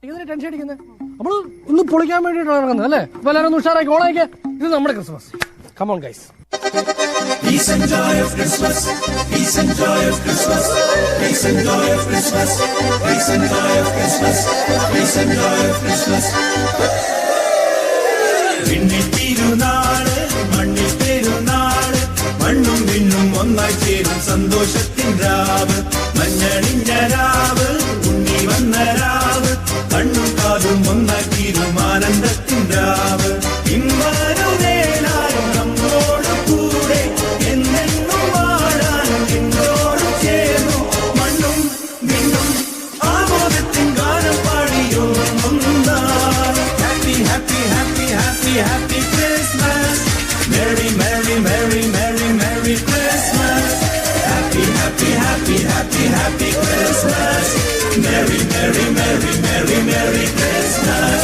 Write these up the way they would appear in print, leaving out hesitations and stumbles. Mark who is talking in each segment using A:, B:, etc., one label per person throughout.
A: ഇതിന് ടെൻഷൻ അടിക്കുന്നത് നമ്മള് ഒന്ന് പൊളിക്കാൻ വേണ്ടിയിട്ടാണ് ഇറങ്ങുന്നത് അല്ലേ? അപ്പൊ എല്ലാവരും ഒന്ന് ഉഷാറാക്കി ഓളായിക്ക്. ഇത് നമ്മുടെ Christmas. Come on guys.
B: Peace and joy of Christmas. Peace and joy of Christmas. Peace and joy of Christmas. Peace and joy of Christmas. Peace and joy of Christmas. വിണ്ണിൽ തിരുനാള് മണ്ണിൽ പെരുന്നാള് മണ്ണും വിണ്ണും ഒന്നായി ചേരും സന്തോഷത്തിൻ രാവ് മഞ്ഞണിഞ്ഞ രാവ് ഉണ്ണി വന്ന രാവ് കണ്ണും കാതും ഒന്നായി തീരും ആനന്ദത്തിൻ രാവ് ഇമ്മാനുവേലായും നമ്മോട് കൂടെ എന്നെന്നും വാഴാനും നിന്നോട് ചേർന്നു മണ്ണും വിണ്ണും ആമോദത്തിൻ ഗാനം പാടിയോ ഒന്നായി happy happy happy happy happy Christmas Merry Merry Merry Merry Merry Christmas Happy Happy Happy Happy Happy Christmas Merry Merry Merry Merry Merry Christmas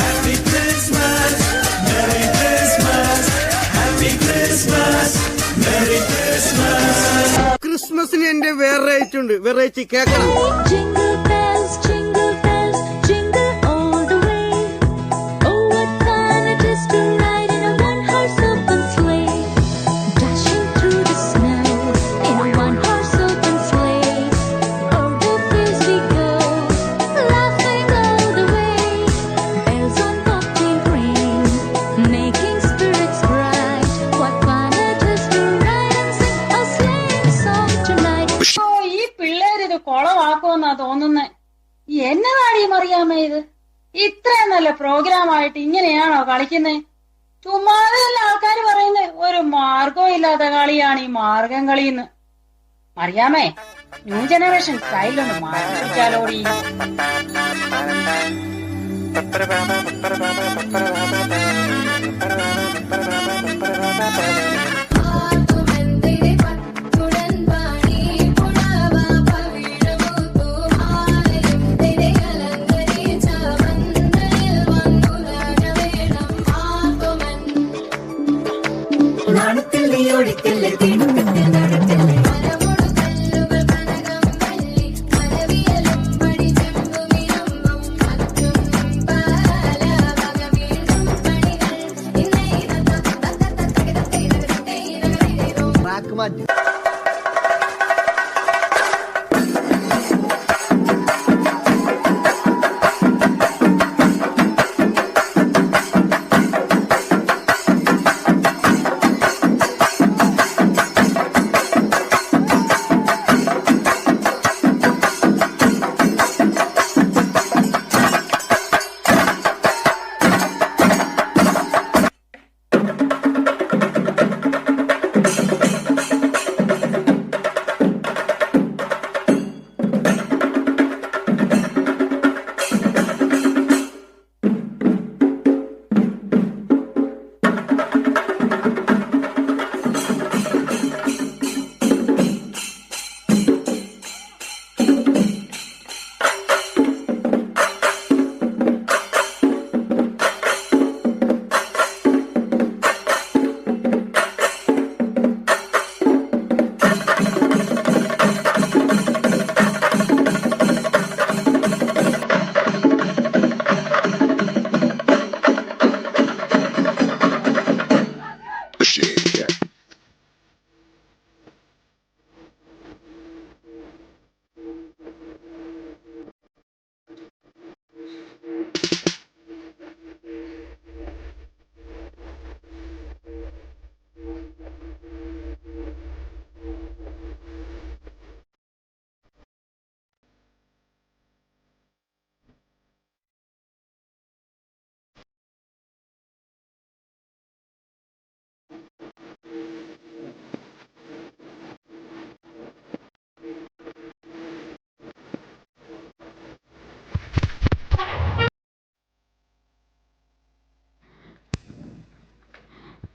B: Happy Christmas Merry Christmas Happy Christmas Merry Christmas
C: ക്രിസ്മസിന് എന്റെ variety കേക്കണം.
D: കൊളവാക്കുമെന്നാ തോന്നുന്നേ. എന്നതാടി മറിയാമേ ഇത്? ഇത്രയും നല്ല programme ആയിട്ട് ഇങ്ങനെയാണോ കളിക്കുന്നേ? ചുമ്മാതെയല്ല ആൾക്കാർ പറയുന്നേ ഒരു മാർഗവും ഇല്ലാത്ത കളിയാണ് ഈ മാർഗം കളിന്ന്. മറിയാമേ, ന്യൂ ജനറേഷൻ സ്റ്റൈലൊന്ന് മാറ്റിച്ചാലോടി.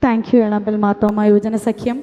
E: താങ്ക് യു എളമ്പൽ മാത്തോമ യുവജന സഖ്യം.